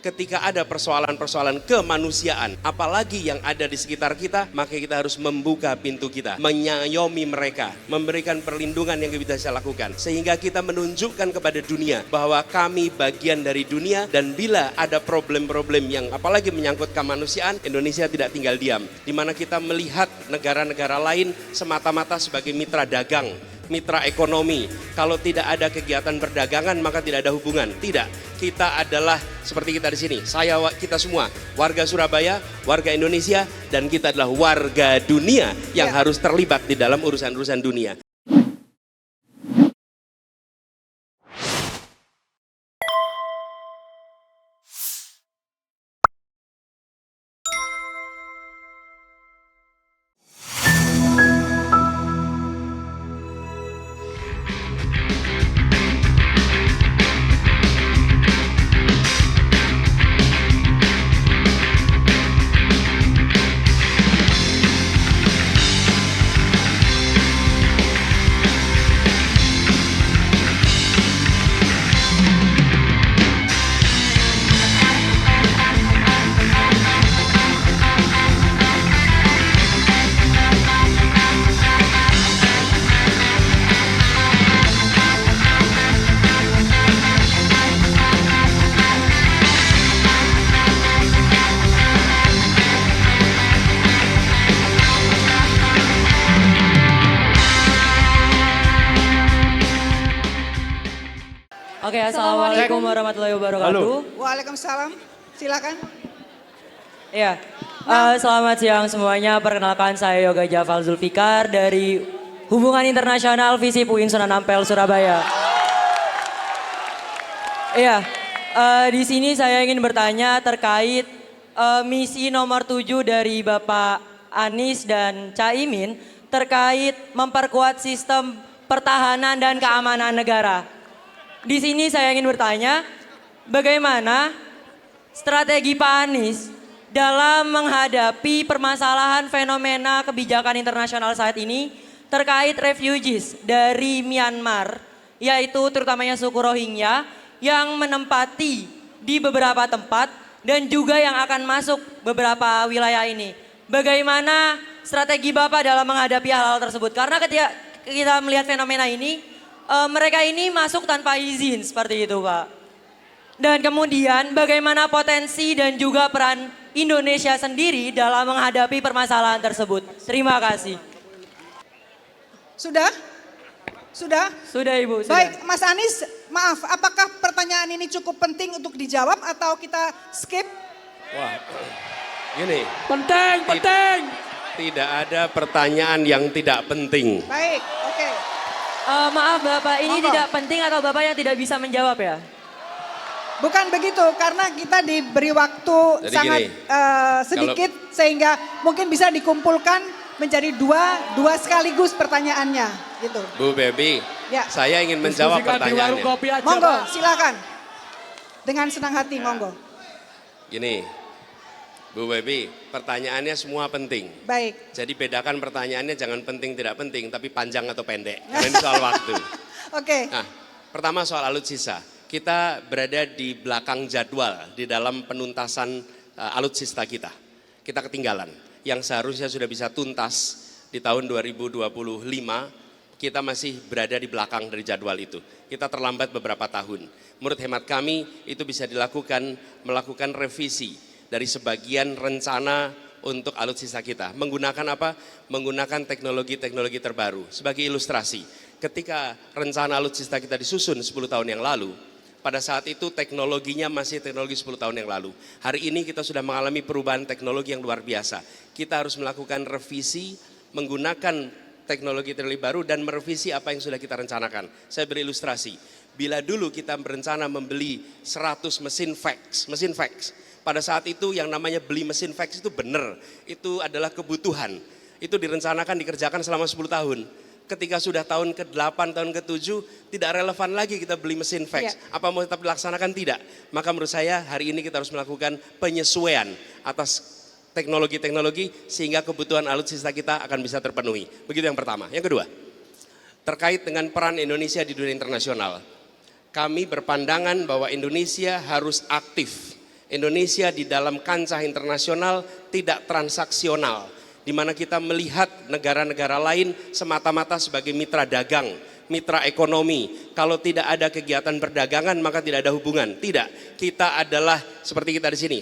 ketika ada persoalan-persoalan kemanusiaan, apalagi yang ada di sekitar kita, maka kita harus membuka pintu kita, menyayomi mereka, memberikan perlindungan yang kita bisa lakukan. Sehingga kita menunjukkan kepada dunia bahwa kami bagian dari dunia, dan bila ada problem-problem yang apalagi menyangkut kemanusiaan, Indonesia tidak tinggal diam. Di mana kita melihat negara-negara lain semata-mata sebagai mitra dagang, mitra ekonomi. Kalau tidak ada kegiatan perdagangan maka tidak ada hubungan. Tidak, kita adalah seperti kita di sini. Kita semua warga Surabaya, warga Indonesia, dan kita adalah warga dunia yang harus terlibat di dalam urusan-urusan dunia. Oke, assalamualaikum warahmatullahi wabarakatuh. Waalaikumsalam, silakan. Iya, selamat siang semuanya. Perkenalkan saya Yoga Jafal Zulfikar dari Hubungan Internasional Visip UIN Sunan Ampel, Surabaya. Iya, di sini saya ingin bertanya terkait misi nomor 7 dari Bapak Anies dan Caimin terkait memperkuat sistem pertahanan dan keamanan negara. Di sini saya ingin bertanya, bagaimana strategi Pak Anies dalam menghadapi permasalahan fenomena kebijakan internasional saat ini terkait refugees dari Myanmar, yaitu terutamanya suku Rohingya yang menempati di beberapa tempat dan juga yang akan masuk beberapa wilayah ini. Bagaimana strategi Bapak dalam menghadapi hal-hal tersebut? Karena ketika kita melihat fenomena ini, mereka ini masuk tanpa izin seperti itu, Pak. Dan kemudian bagaimana potensi dan juga peran Indonesia sendiri dalam menghadapi permasalahan tersebut. Terima kasih. Sudah? Sudah? Sudah Ibu. Sudah. Baik, Mas Anies, maaf, apakah pertanyaan ini cukup penting untuk dijawab atau kita skip? Wah, gini. Penting. Tidak ada pertanyaan yang tidak penting. Baik, oke. Maaf Bapak, ini Monggo. tidak penting atau Bapak yang tidak bisa menjawab ya? Bukan begitu, karena kita diberi waktu Jadi sangat gini, sedikit sehingga mungkin bisa dikumpulkan menjadi dua sekaligus pertanyaannya, gitu. Bu Bebi, Ya. saya ingin menjawab Diskusikan di warung pertanyaannya. kopi aja, Monggo, Pak. silakan. Dengan senang hati, monggo. Gini, Bu Bebi, pertanyaannya semua penting. Baik. Jadi bedakan pertanyaannya, jangan penting tidak penting, tapi panjang atau pendek. Karena ini soal waktu. Oke. Nah, pertama soal alutsista. Kita berada di belakang jadwal di dalam penuntasan alutsista kita. Kita ketinggalan. Yang seharusnya sudah bisa tuntas di tahun 2025, kita masih berada di belakang dari jadwal itu. Kita terlambat beberapa tahun. Menurut hemat kami, itu bisa melakukan revisi dari sebagian rencana untuk alutsista kita. Menggunakan apa? Menggunakan teknologi-teknologi terbaru. Sebagai ilustrasi, ketika rencana alutsista kita disusun 10 tahun yang lalu, pada saat itu teknologinya masih teknologi 10 tahun yang lalu. Hari ini kita sudah mengalami perubahan teknologi yang luar biasa. Kita harus melakukan revisi, menggunakan teknologi-teknologi baru dan merevisi apa yang sudah kita rencanakan. Saya beri ilustrasi. Bila dulu kita berencana membeli 100 mesin fax, pada saat itu yang namanya beli mesin fax itu benar, itu adalah kebutuhan. Itu direncanakan dikerjakan selama 10 tahun. Ketika sudah tahun ke-8, tahun ke-7, tidak relevan lagi kita beli mesin fax. Ya. Apa mau tetap dilaksanakan? Tidak. Maka menurut saya hari ini kita harus melakukan penyesuaian atas teknologi-teknologi sehingga kebutuhan alutsista kita akan bisa terpenuhi. Begitu yang pertama. Yang kedua, terkait dengan peran Indonesia di dunia internasional. Kami berpandangan bahwa Indonesia harus aktif Indonesia di dalam kancah internasional tidak transaksional, di mana kita melihat negara-negara lain semata-mata sebagai mitra dagang, mitra ekonomi. Kalau tidak ada kegiatan perdagangan maka tidak ada hubungan. Tidak, kita adalah seperti kita di sini.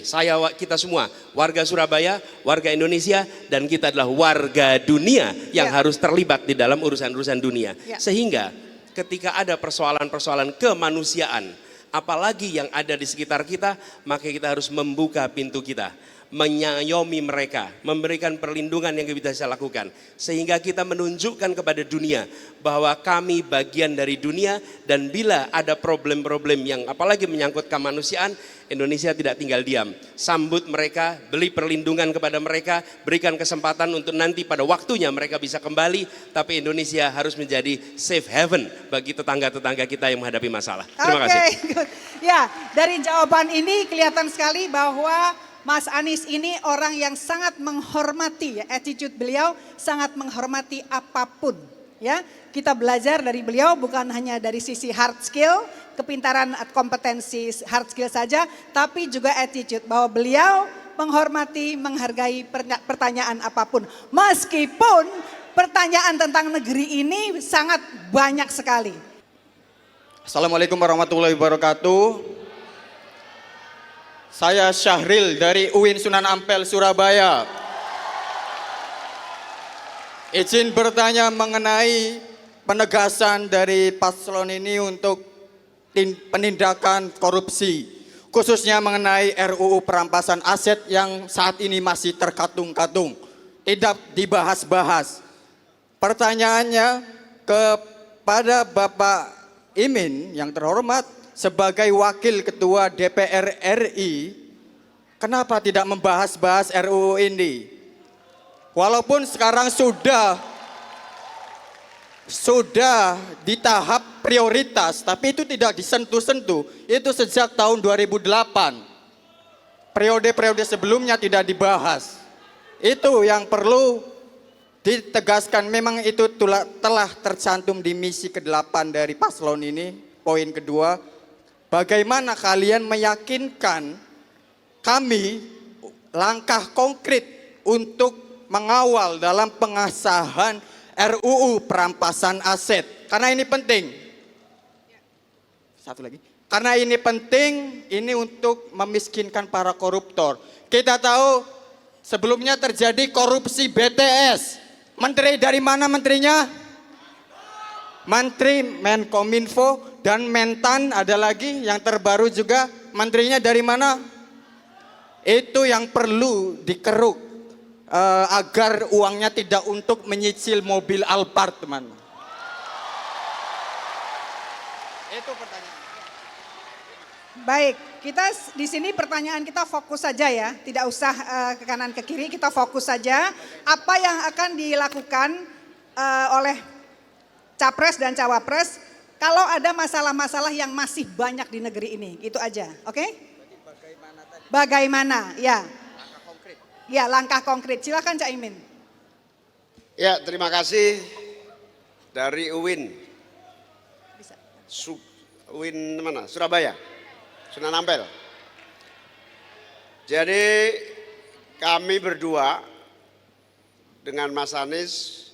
Kita semua warga Surabaya, warga Indonesia, dan kita adalah warga dunia yang harus terlibat di dalam urusan-urusan dunia. Sehingga ketika ada persoalan-persoalan kemanusiaan, apalagi yang ada di sekitar kita, maka kita harus membuka pintu kita, menyayomi mereka, memberikan perlindungan yang kita bisa lakukan, sehingga kita menunjukkan kepada dunia bahwa kami bagian dari dunia, dan bila ada problem-problem yang apalagi menyangkut kemanusiaan, Indonesia tidak tinggal diam. Sambut mereka, beri perlindungan kepada mereka, berikan kesempatan untuk nanti pada waktunya mereka bisa kembali, tapi Indonesia harus menjadi safe haven bagi tetangga-tetangga kita yang menghadapi masalah. Terima kasih. Good. Ya, dari jawaban ini kelihatan sekali bahwa Mas Anies ini orang yang sangat menghormati, attitude beliau sangat menghormati apapun. Ya, kita belajar dari beliau bukan hanya dari sisi hard skill, kepintaran, kompetensi hard skill saja, tapi juga attitude bahwa beliau menghormati, menghargai pertanyaan apapun. Meskipun pertanyaan tentang negeri ini sangat banyak sekali. Assalamualaikum warahmatullahi wabarakatuh. Saya Syahril dari UIN Sunan Ampel, Surabaya. Izin bertanya mengenai penegasan dari paslon ini untuk penindakan korupsi, khususnya mengenai RUU perampasan aset yang saat ini masih terkatung-katung, tidak dibahas-bahas. Pertanyaannya kepada Bapak Imin yang terhormat, sebagai wakil ketua DPR RI, kenapa tidak membahas-bahas RUU ini? Walaupun sekarang sudah di tahap prioritas, tapi itu tidak disentuh-sentuh. Itu sejak tahun 2008. Periode-periode sebelumnya tidak dibahas. Itu yang perlu ditegaskan. Memang itu telah tercantum di misi ke-8 dari paslon ini. Poin kedua, bagaimana kalian meyakinkan kami langkah konkret untuk mengawal dalam pengesahan RUU perampasan aset? Karena ini penting. Satu lagi. Karena ini penting, ini untuk memiskinkan para koruptor. Kita tahu sebelumnya terjadi korupsi BTS. Menteri dari mana menterinya? Menteri Menkominfo dan Mentan, ada lagi yang terbaru juga, menterinya dari mana? Itu yang perlu dikeruk agar uangnya tidak untuk menyicil mobil Alphard, teman. Itu pertanyaan. Baik, kita di sini pertanyaan kita fokus saja ya, tidak usah ke kanan ke kiri, kita fokus saja apa yang akan dilakukan oleh Capres dan Cawapres kalau ada masalah-masalah yang masih banyak di negeri ini, itu aja, oke? Bagaimana, ya. Langkah konkret. Ya, langkah konkret. Silakan Cak Imin. Ya, terima kasih dari UIN. Bisa. UIN mana? Surabaya, Sunan Ampel. Jadi kami berdua dengan Mas Anies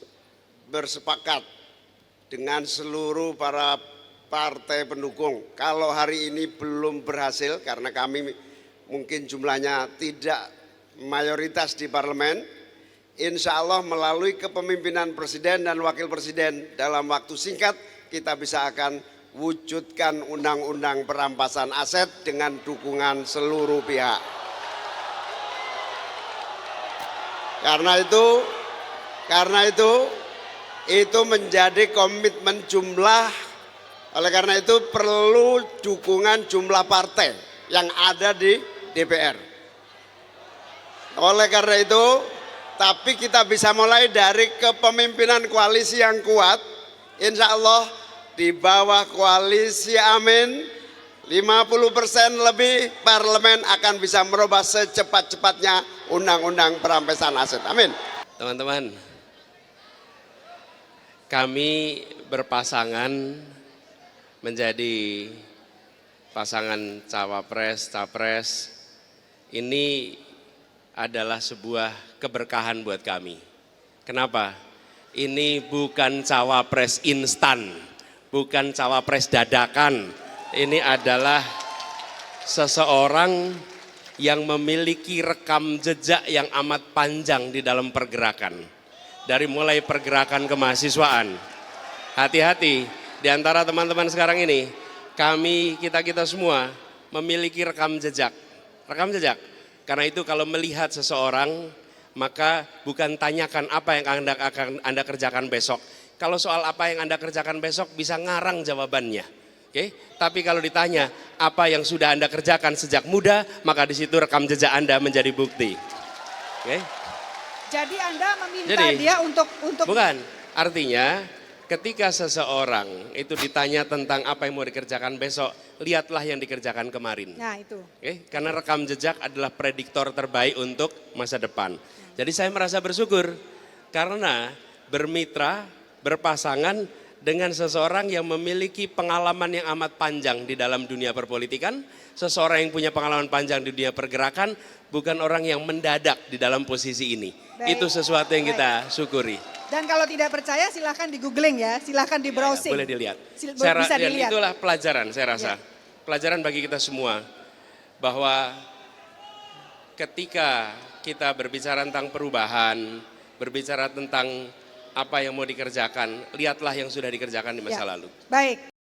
bersepakat dengan seluruh para partai pendukung. Kalau hari ini belum berhasil karena kami mungkin jumlahnya tidak mayoritas di parlemen, insya Allah melalui kepemimpinan Presiden dan Wakil Presiden dalam waktu singkat kita bisa akan wujudkan undang-undang perampasan aset dengan dukungan seluruh pihak. Karena itu menjadi komitmen jumlah, oleh karena itu perlu dukungan jumlah partai yang ada di DPR. Oleh karena itu, tapi kita bisa mulai dari kepemimpinan koalisi yang kuat, insya Allah di bawah koalisi Amin, 50% lebih parlemen akan bisa merubah secepat-cepatnya undang-undang perampasan aset. Amin. Teman-teman, kami berpasangan menjadi pasangan cawapres, capres ini adalah sebuah keberkahan buat kami. Kenapa? Ini bukan cawapres instan, bukan cawapres dadakan. Ini adalah seseorang yang memiliki rekam jejak yang amat panjang di dalam pergerakan. Dari mulai pergerakan kemahasiswaan. Hati-hati, di antara teman-teman sekarang ini, kita semua memiliki rekam jejak. Rekam jejak. Karena itu kalau melihat seseorang, maka bukan tanyakan apa yang akan Anda kerjakan besok. Kalau soal apa yang Anda kerjakan besok bisa ngarang jawabannya. Oke? Tapi kalau ditanya apa yang sudah Anda kerjakan sejak muda, maka di situ rekam jejak Anda menjadi bukti. Oke? Jadi Anda meminta dia untuk Bukan, artinya ketika seseorang itu ditanya tentang apa yang mau dikerjakan besok, lihatlah yang dikerjakan kemarin. Nah, itu. Oke, karena rekam jejak adalah prediktor terbaik untuk masa depan. Jadi saya merasa bersyukur karena bermitra, berpasangan dengan seseorang yang memiliki pengalaman yang amat panjang di dalam dunia perpolitikan, seseorang yang punya pengalaman panjang di dunia pergerakan, bukan orang yang mendadak di dalam posisi ini. Baik. Itu sesuatu yang kita syukuri. Dan kalau tidak percaya silahkan di googling ya, silahkan di browsing. Boleh dilihat. Bisa Dan dilihat. itulah pelajaran saya rasa. Ya. Pelajaran bagi kita semua bahwa ketika kita berbicara tentang perubahan, berbicara tentang apa yang mau dikerjakan, lihatlah yang sudah dikerjakan di masa Ya. lalu. Baik.